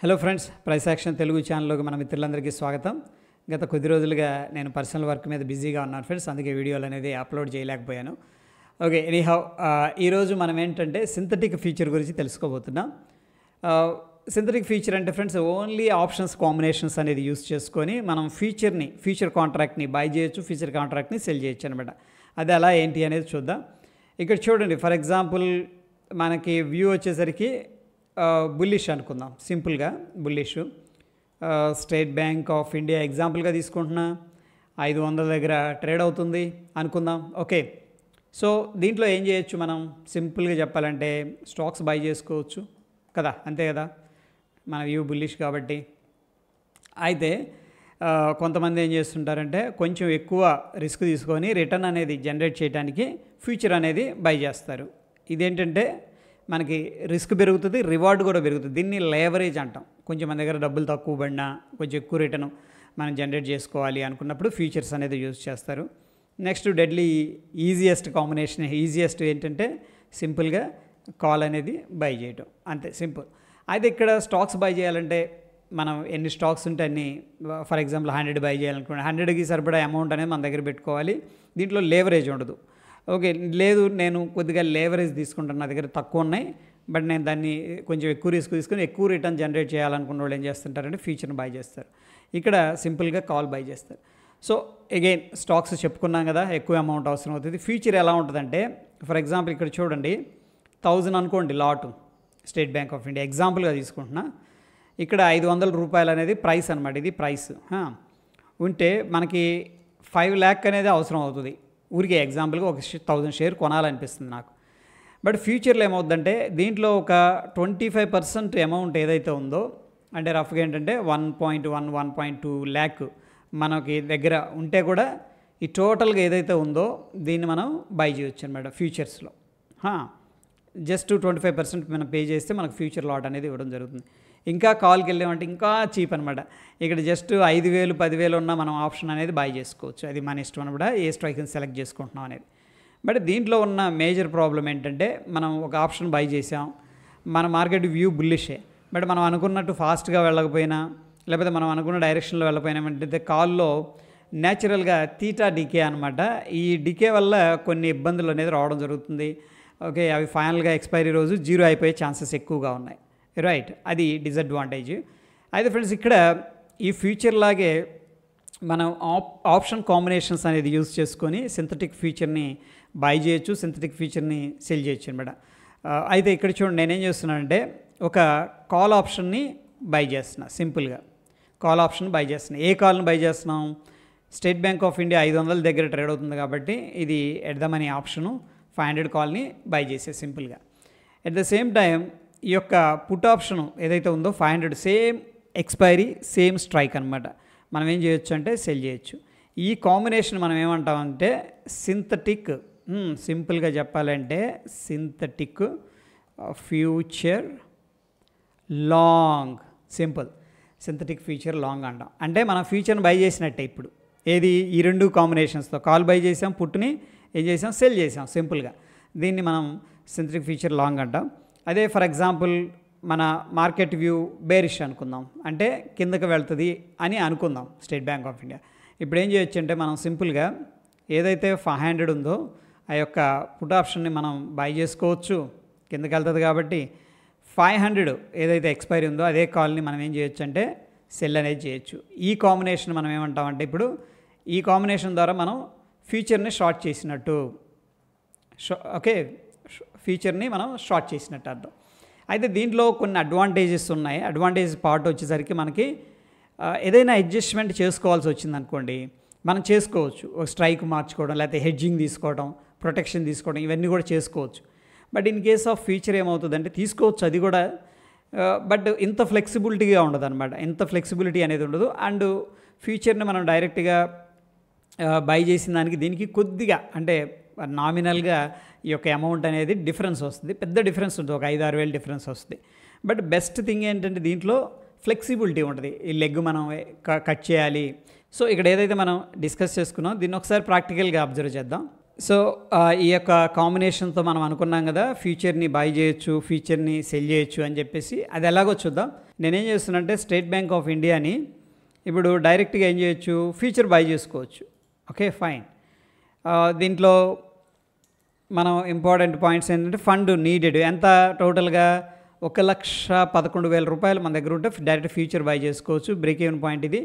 Hello friends, price action Telugu ఛానల్లోకి మన మిత్రులందరికీ స్వాగతం. గత కొద్ది రోజులుగా నేను పర్సనల్ వర్క్ మీద బిజీగా ఉన్నాను ఫ్రెండ్స్, అందుకే వీడియోలు అనేది అప్లోడ్ చేయలేకపోయాను. ఓకే, ఎనీహౌ ఈరోజు మనం ఏంటంటే సింథటిక్ ఫీచర్ గురించి తెలుసుకోబోతున్నాం. సింథటిక్ ఫీచర్ అంటే ఫ్రెండ్స్ ఓన్లీ ఆప్షన్స్ కాంబినేషన్స్ అనేది యూస్ చేసుకొని మనం ఫ్యూచర్ కాంట్రాక్ట్ని బై చేయొచ్చు, ఫ్యూచర్ కాంట్రాక్ట్ని సెల్ చేయొచ్చు అనమాట. అది అలా ఏంటి అనేది చూద్దాం. ఇక్కడ చూడండి, ఫర్ ఎగ్జాంపుల్ మనకి వ్యూ వచ్చేసరికి బుల్లిష్ అనుకుందాం, సింపుల్గా bullish. State bank of India ఎగ్జాంపుల్గా తీసుకుంటున్నా, 500 దగ్గర ట్రేడ్ అవుతుంది అనుకుందాం. ఓకే, సో దీంట్లో ఏం చేయొచ్చు, మనం సింపుల్గా చెప్పాలంటే స్టాక్స్ బై చేసుకోవచ్చు కదా, అంతే కదా, మన వ్యూ బుల్లిష్ కాబట్టి. అయితే కొంతమంది ఏం చేస్తుంటారంటే కొంచెం ఎక్కువ రిస్క్ తీసుకొని రిటర్న్ అనేది జనరేట్ చేయడానికి ఫ్యూచర్ అనేది బై చేస్తారు. ఇదేంటంటే మనకి రిస్క్ పెరుగుతుంది, రివార్డ్ కూడా పెరుగుతుంది. దీన్ని లేవరేజ్ అంటాం. కొంచెం మన దగ్గర డబ్బులు తక్కువ పడినా కొంచెం ఎక్కువ రిటర్న్ మనం జనరేట్ చేసుకోవాలి అనుకున్నప్పుడు ఫ్యూచర్స్ అనేది యూజ్ చేస్తారు. Next deadly easiest combination, easiest ఏంటంటే సింపుల్గా కాల్ అనేది బై చేయటం, అంతే సింపుల్. అయితే ఇక్కడ స్టాక్స్ బై చేయాలంటే మనం ఎన్ని స్టాక్స్ ఉంటే అన్ని, ఫర్ ఎగ్జాంపుల్ 100 బై చేయాలనుకోండి, 100కి సరిపడా అమౌంట్ అనేది మన దగ్గర పెట్టుకోవాలి. దీంట్లో లేవరేజ్ ఉండదు. ఓకే, లేదు నేను కొద్దిగా లేవరేజ్ తీసుకుంటాను, నా దగ్గర తక్కువ ఉన్నాయి, బట్ నేను దాన్ని కొంచెం ఎక్కువ రిస్క్ తీసుకొని ఎక్కువ రిటర్న్ జనరేట్ చేయాలనుకున్న వాళ్ళు ఏం చేస్తుంటారంటే ఫ్యూచర్ని బై చేస్తారు. ఇక్కడ సింపుల్గా కాల్ బై చేస్తారు. సో అగైన్ స్టాక్స్ చెప్పుకున్నాం కదా, ఎక్కువ అమౌంట్ అవసరం అవుతుంది. ఫ్యూచర్ ఎలా ఉంటుందంటే, ఫర్ ఎగ్జాంపుల్ ఇక్కడ చూడండి, 1000 అనుకోండి lot, state bank of India ఎగ్జాంపుల్గా తీసుకుంటున్నా. ఇక్కడ 500 రూపాయలు అనేది ప్రైస్ అనమాట, ఇది ప్రైస్ ఉంటే మనకి 5 lakh అనేది అవసరం అవుతుంది. ఊరికే ఎగ్జాంపుల్గా ఒక 1000 షేర్ కొనాలనిపిస్తుంది నాకు. బట్ ఫ్యూచర్లో ఏమవుతుందంటే దీంట్లో ఒక 25% అమౌంట్ ఏదైతే ఉందో, అంటే రఫ్గా ఏంటంటే 1.2 lakh మనకి దగ్గర ఉంటే కూడా ఈ టోటల్గా ఏదైతే ఉందో దీన్ని మనం బై చేయొచ్చు అనమాట ఫ్యూచర్స్లో. జస్ట్ 25% మనం పే చేస్తే మనకు ఫ్యూచర్ లాట్ అనేది ఇవ్వడం జరుగుతుంది. ఇంకా కాల్కి వెళ్ళామంటే ఇంకా చీప్ అనమాట. ఇక్కడ జస్ట్ 5,000 10,000 ఉన్న మనం ఆప్షన్ అనేది బై చేసుకోవచ్చు. అది మన ఇష్టం అనమాట, ఏ స్ట్రైక్ని సెలెక్ట్ చేసుకుంటున్నాం అనేది. బట్ దీంట్లో ఉన్న మేజర్ ప్రాబ్లం ఏంటంటే, మనం ఒక ఆప్షన్ బై చేసాం, మన మార్కెట్ వ్యూ బుల్లిషే, బట్ మనం అనుకున్నట్టు ఫాస్ట్గా వెళ్ళకపోయినా, లేకపోతే మనం అనుకున్న డైరెక్షన్లో వెళ్ళకపోయినా అంటే కాల్లో న్యాచురల్గా తీటా డికే అనమాట. ఈ డికే వల్ల కొన్ని ఇబ్బందులు అనేది రావడం జరుగుతుంది. ఓకే, అవి ఫైనల్గా ఎక్స్పైరీ రోజు 0 అయిపోయే ఛాన్సెస్ ఎక్కువగా ఉన్నాయి, రైట్, అది డిసడ్వాంటేజ్. అయితే ఫ్రెండ్స్ ఇక్కడ ఈ ఫ్యూచర్ లాగే మనం ఆప్షన్ కాంబినేషన్స్ అనేది యూజ్ చేసుకొని సింథటిక్ ఫ్యూచర్ని బై చేయొచ్చు, సింథటిక్ ఫ్యూచర్ని సెల్ చేయొచ్చు అనమాట. అయితే ఇక్కడ చూడండి, నేనేం చేస్తున్నానంటే ఒక కాల్ ఆప్షన్ని బై చేస్తున్నా, సింపుల్గా కాల్ ఆప్షన్ బై చేస్తున్నా. ఏ కాల్ని బై చేస్తున్నాం, స్టేట్ బ్యాంక్ ఆఫ్ ఇండియా 500 దగ్గర ట్రేడ్ అవుతుంది కాబట్టి ఇది ఎట్ ద మనీ ఆప్షను 500 కాల్ని బై చేసే సింపుల్గా. ఎట్ ద సేమ్ టైం ఈ యొక్క పుట్ ఆప్షను ఏదైతే ఉందో 500 సేమ్ ఎక్స్పైరీ సేమ్ స్ట్రైక్ అనమాట. మనం ఏం చేయొచ్చు అంటే సెల్ చేయొచ్చు. ఈ కాంబినేషన్ మనం ఏమంటామంటే సింథటిక్, సింపుల్గా చెప్పాలంటే synthetic future long, simple synthetic future long అంటాం. అంటే మనం ఫ్యూచర్ని బై చేసినట్టే ఇప్పుడు. ఏది, ఈ రెండు కాంబినేషన్స్తో కాల్ బై చేసాం, పుట్ని ఏం చేసాం, సెల్ చేసాం సింపుల్గా. దీన్ని మనం సింథటిక్ ఫ్యూచర్ లాంగ్ అంటాం. అదే ఫర్ ఎగ్జాంపుల్ మన మార్కెట్ వ్యూ బేరిష్ అనుకుందాం, అంటే కిందకి వెళ్తుంది అని అనుకుందాం స్టేట్ బ్యాంక్ ఆఫ్ ఇండియా. ఇప్పుడు ఏం చేయొచ్చు అంటే మనం సింపుల్గా ఏదైతే 500 ఉందో ఆ యొక్క పుట్ ఆప్షన్ని మనం బై చేసుకోవచ్చు, కిందకి వెళ్తుంది కాబట్టి. 500 ఏదైతే ఎక్స్పైరీ ఉందో అదే కాల్ని మనం ఏం చేయొచ్చు అంటే సెల్ అనేది చేయొచ్చు. ఈ కాంబినేషన్ మనం ఏమంటామంటే ఇప్పుడు ఈ కాంబినేషన్ ద్వారా మనం ఫ్యూచర్ని షార్ట్ చేసినట్టు. ఓకే, ఫ్యూచర్ని మనం షార్ట్ చేసినట్టు అర్థం. అయితే దీంట్లో కొన్ని అడ్వాంటేజెస్ ఉన్నాయి. అడ్వాంటేజ్ పార్ట్ వచ్చేసరికి మనకి ఏదైనా అడ్జస్ట్మెంట్ చేసుకోవాల్సి వచ్చింది అనుకోండి, మనం చేసుకోవచ్చు. ఒక స్ట్రైక్ మార్చుకోవడం, లేకపోతే హెడ్జింగ్ తీసుకోవడం, ప్రొటెక్షన్ తీసుకోవడం, ఇవన్నీ కూడా చేసుకోవచ్చు. But in case of future ఏమవుతుందంటే తీసుకోవచ్చు అది కూడా, బట్ ఇంత ఫ్లెక్సిబిలిటీగా ఉండదు అనమాట. ఇంత ఫ్లెక్సిబిలిటీ అనేది ఉండదు. అండ్ ఫ్యూచర్ని మనం డైరెక్ట్గా బై చేసిన దానికి దీనికి కొద్దిగా అంటే నామినల్గా ఈ యొక్క అమౌంట్ అనేది డిఫరెన్స్ వస్తుంది, పెద్ద డిఫరెన్స్ ఉంటుంది, ఒక 5-6 వేలు డిఫరెన్స్ వస్తుంది. బట్ బెస్ట్ థింగ్ ఏంటంటే దీంట్లో ఫ్లెక్సిబిలిటీ ఉంటుంది. ఈ లెగ్ మనం కట్ చేయాలి. సో ఇక్కడ ఏదైతే మనం డిస్కస్ చేసుకున్నాం దీన్ని ఒకసారి ప్రాక్టికల్గా అబ్జర్వ్ చేద్దాం. సో ఈ యొక్క కాంబినేషన్తో మనం అనుకున్నాం కదా, ఫ్యూచర్ని బై చేయొచ్చు, ఫ్యూచర్ని సెల్ చేయొచ్చు అని చెప్పేసి. అది ఎలాగో చూద్దాం. నేనేం చేస్తున్నానంటే స్టేట్ బ్యాంక్ ఆఫ్ ఇండియాని ఇప్పుడు డైరెక్ట్గా ఏం చేయొచ్చు, ఫ్యూచర్ బై చేసుకోవచ్చు. Okay fine. దీంట్లో మనం ఇంపార్టెంట్ పాయింట్స్ ఏంటంటే ఫండ్ నీడెడ్ ఎంత టోటల్గా 1,11,000 రూపాయలు మన దగ్గర ఉంటే డైరెక్ట్ ఫ్యూచర్ బై చేసుకోవచ్చు. బ్రేక్ ఈవెన్ పాయింట్ ఇది.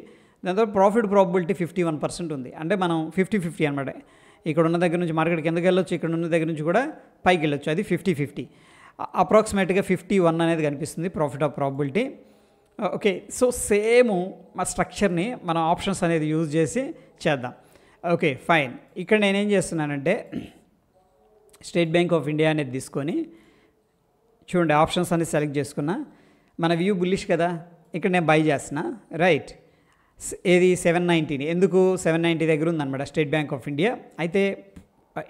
దాంతో ప్రాఫిట్ ప్రాబబిలిటీ 51% ఉంది. అంటే మనం 50-50 అనమాట. ఇక్కడ ఉన్న దగ్గర నుంచి మార్కెట్ కిందకి వెళ్ళొచ్చు, ఇక్కడ ఉన్న దగ్గర నుంచి కూడా పైకి వెళ్ళొచ్చు. అది 50-50. అప్రాక్సిమేట్గా 51 అనేది కనిపిస్తుంది profit of probability. Okay, so same మా స్ట్రక్చర్ని మనం ఆప్షన్స్ అనేది యూజ్ చేసి చేద్దాం. Okay fine. ఇక్కడ నేనేం చేస్తున్నానంటే స్టేట్ బ్యాంక్ ఆఫ్ ఇండియా అనేది తీసుకొని చూడండి, ఆప్షన్స్ అనేది సెలెక్ట్ చేసుకున్నా. మన వ్యూ బుల్లిష్ కదా, ఇక్కడ నేను బై చేస్తున్నా. రైట్, ఏది 790. ఎందుకు 790 దగ్గర ఉందన్నమాట స్టేట్ బ్యాంక్ ఆఫ్ ఇండియా. అయితే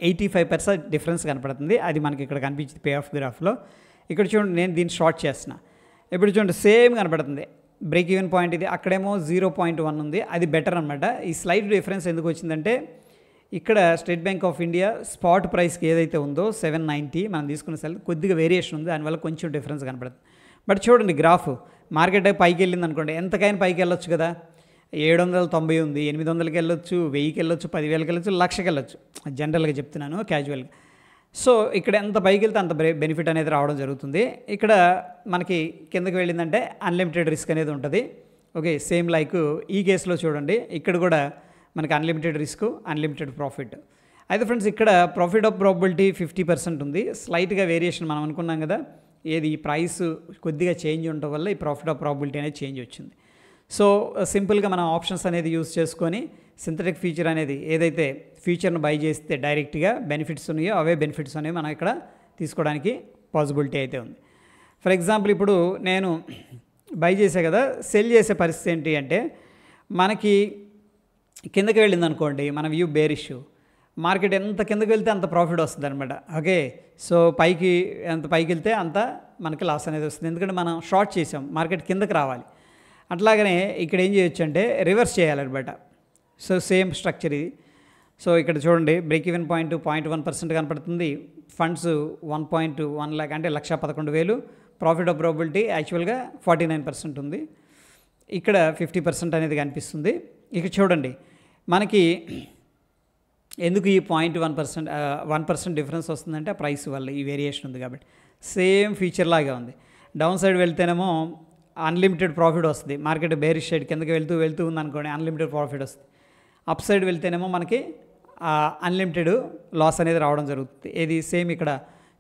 85% డిఫరెన్స్ కనపడుతుంది. అది మనకి ఇక్కడ కనిపించింది పే ఆఫ్ గ్రాఫ్లో. ఇక్కడ చూడండి, నేను దీన్ని షార్ట్ చేస్తున్నా. ఇప్పుడు చూడండి సేమ్ కనపడుతుంది. బ్రేక్ ఈవెన్ పాయింట్ ఇది, అక్కడేమో 0.1 ఉంది. అది బెటర్ అనమాట. ఈ స్లైడ్ డిఫరెన్స్ ఎందుకు వచ్చిందంటే ఇక్కడ state bank of India spot ప్రైస్కి ఏదైతే ఉందో 790 మనం తీసుకున్న సెల్ కొద్దిగా వేరియేషన్ ఉంది, దానివల్ల కొంచెం డిఫరెన్స్ కనపడుతుంది. బట్ చూడండి గ్రాఫ్, మార్కెట్ పైకి వెళ్ళింది అనుకోండి, ఎంతకైనా పైకి వెళ్ళొచ్చు కదా. 790 ఉంది, 800కి వెళ్ళొచ్చు, 1000కి వెళ్ళొచ్చు, 10,000కి వెళ్ళొచ్చు, 1,00,000కి వెళ్ళొచ్చు. జనరల్గా చెప్తున్నాను, క్యాజువల్గా. సో ఇక్కడ ఎంత పైకి వెళ్తే అంత బెనిఫిట్ అనేది రావడం జరుగుతుంది. ఇక్కడ మనకి కిందకి వెళ్ళిందంటే అన్లిమిటెడ్ రిస్క్ అనేది ఉంటుంది. ఓకే, సేమ్ లైక్ ఈ కేసులో చూడండి, ఇక్కడ కూడా మనకి అన్లిమిటెడ్ రిస్క్, అన్లిమిటెడ్ ప్రాఫిట్. అయితే ఫ్రెండ్స్ ఇక్కడ ప్రాఫిట్ ఆఫ్ ప్రాబబిలిటీ 50% ఉంది. స్లైట్గా వేరియేషన్ మనం అనుకున్నాం కదా, ఏది ఈ ప్రైస్ కొద్దిగా చేంజ్ ఉండటం వల్ల ఈ ప్రాఫిట్ ఆఫ్ ప్రాబబిలిటీ అనేది చేంజ్ వచ్చింది. సో సింపుల్గా మనం ఆప్షన్స్ అనేది యూస్ చేసుకొని సింథటిక్ ఫీచర్ అనేది ఏదైతే ఫీచర్ను బై చేస్తే డైరెక్ట్గా బెనిఫిట్స్ ఉన్నాయో అవే బెనిఫిట్స్ అనేవి మనం ఇక్కడ తీసుకోవడానికి పాసిబిలిటీ అయితే ఉంది. ఫర్ ఎగ్జాంపుల్ ఇప్పుడు నేను బై చేసే కదా, సెల్ చేసే పరిస్థితి ఏంటి అంటే మనకి కిందకి వెళ్ళింది అనుకోండి, మన వ్యూ బేరిష్, మార్కెట్ ఎంత కిందకి వెళ్తే అంత ప్రాఫిట్ వస్తుంది అనమాట. ఓకే, సో పైకి ఎంత పైకి వెళ్తే అంత మనకి లాస్ అనేది వస్తుంది, ఎందుకంటే మనం షార్ట్ చేసాం, మార్కెట్ కిందకి రావాలి. అట్లాగనే ఇక్కడ ఏం చేయొచ్చు అంటే రివర్స్ చేయాలన్నమాట. సో సేమ్ స్ట్రక్చర్ ఇది. సో ఇక్కడ చూడండి, బ్రేక్ ఈవెన్ పాయింట్ 0.1% కనపడుతుంది. ఫండ్స్ 1.1 lakh అంటే 1,11,000. ప్రాఫిట్ ఆఫ్ ప్రాబబిలిటీ యాక్చువల్గా 49% ఉంది. ఇక్కడ 50% అనేది కనిపిస్తుంది. ఇక చూడండి, మనకి ఎందుకు ఈ 1% డిఫరెన్స్ వస్తుందంటే ఆ ప్రైస్ వల్ల ఈ వేరియేషన్ ఉంది కాబట్టి. సేమ్ ఫీచర్ లాగే ఉంది. డౌన్ సైడ్ వెళ్తేనేమో అన్లిమిటెడ్ ప్రాఫిట్ వస్తుంది, మార్కెట్ బేరిష్ సైడ్ కిందకి వెళ్తూ ఉందనుకోండి, అన్లిమిటెడ్ ప్రాఫిట్ వస్తుంది. అప్ సైడ్ వెళ్తేనేమో మనకి అన్లిమిటెడ్ లాస్ అనేది రావడం జరుగుతుంది. ఏది సేమ్ ఇక్కడ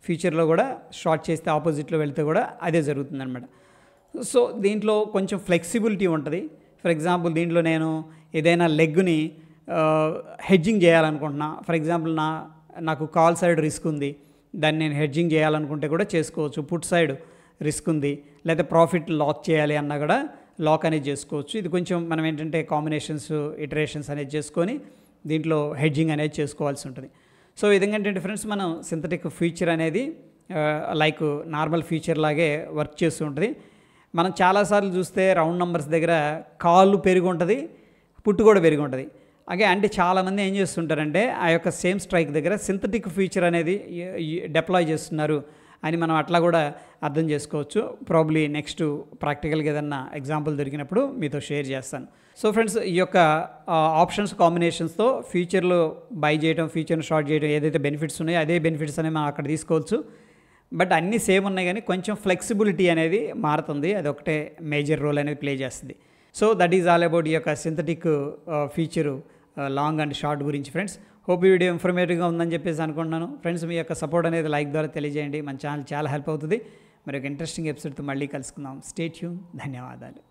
ఫ్యూచర్లో కూడా షార్ట్ చేస్తే ఆపోజిట్లో వెళ్తే కూడా అదే జరుగుతుంది అనమాట. సో దీంట్లో కొంచెం ఫ్లెక్సిబిలిటీ ఉంటుంది. ఫర్ ఎగ్జాంపుల్ దీంట్లో నేను ఏదైనా లెగ్ని హెడ్జింగ్ చేయాలనుకుంటున్నా, ఫర్ ఎగ్జాంపుల్ నాకు కాల్ సైడ్ రిస్క్ ఉంది, దాన్ని నేను హెడ్జింగ్ చేయాలనుకుంటే కూడా చేసుకోవచ్చు. పుట్ సైడ్ రిస్క్ ఉంది, లేదా ప్రాఫిట్ లాక్ చేయాలి అన్నా కూడా లాక్ అనేది చేసుకోవచ్చు. ఇది కొంచెం మనం ఏంటంటే కాంబినేషన్స్, ఇటరేషన్స్ అనేది చేసుకొని దీంట్లో హెడ్జింగ్ అనేది చేసుకోవాల్సి ఉంటుంది. సో ఈ విధంగా ఏంటంటే ఫ్రెండ్స్, మనం సింథటిక్ ఫీచర్ అనేది లైక్ నార్మల్ ఫీచర్ లాగే వర్క్ చేస్తూ ఉంటుంది. మనం చాలాసార్లు చూస్తే రౌండ్ నెంబర్స్ దగ్గర కాళ్ళు పెరిగి ఉంటుంది, పుట్టు కూడా పెరిగి ఉంటుంది. అంటే చాలామంది ఏం చేస్తుంటారంటే ఆ యొక్క సేమ్ స్ట్రైక్ దగ్గర సింథటిక్ ఫీచర్ అనేది డిప్లాయ్ చేస్తున్నారు అని మనం అట్లా కూడా అర్థం చేసుకోవచ్చు. ప్రాబ్లీ నెక్స్ట్ ప్రాక్టికల్గా ఏదన్నా ఎగ్జాంపుల్ దొరికినప్పుడు మీతో షేర్ చేస్తాను. సో ఫ్రెండ్స్, ఈ యొక్క ఆప్షన్స్ కాంబినేషన్స్తో ఫ్యూచర్లో బై చేయడం, ఫ్యూచర్ని షార్ట్ చేయడం ఏదైతే బెనిఫిట్స్ ఉన్నాయో అదే బెనిఫిట్స్ అనేవి మనం అక్కడ తీసుకోవచ్చు. బట్ అన్నీ సేమ్ ఉన్నాయి, కానీ కొంచెం ఫ్లెక్సిబిలిటీ అనేది మారుతుంది. అది ఒకటే మేజర్ రోల్ అనేది ప్లే చేస్తుంది. So that is all about ఈ యొక్క synthetic feature long and short గురించి ఫ్రెండ్స్. హోప్ ఈ వీడియో ఇన్ఫర్మేటివ్గా ఉందని చెప్పేసి అనుకుంటున్నాను. ఫ్రెండ్స్, మీ యొక్క సపోర్ట్ అనేది లైక్ ద్వారా తెలియజేయండి. మన ఛానల్ చాలా హెల్ప్ అవుతుంది. మరి ఒక ఇంట్రెస్టింగ్ ఎపిసోడ్తో మళ్ళీ కలుసుకుందాం. Stay tune. ధన్యవాదాలు.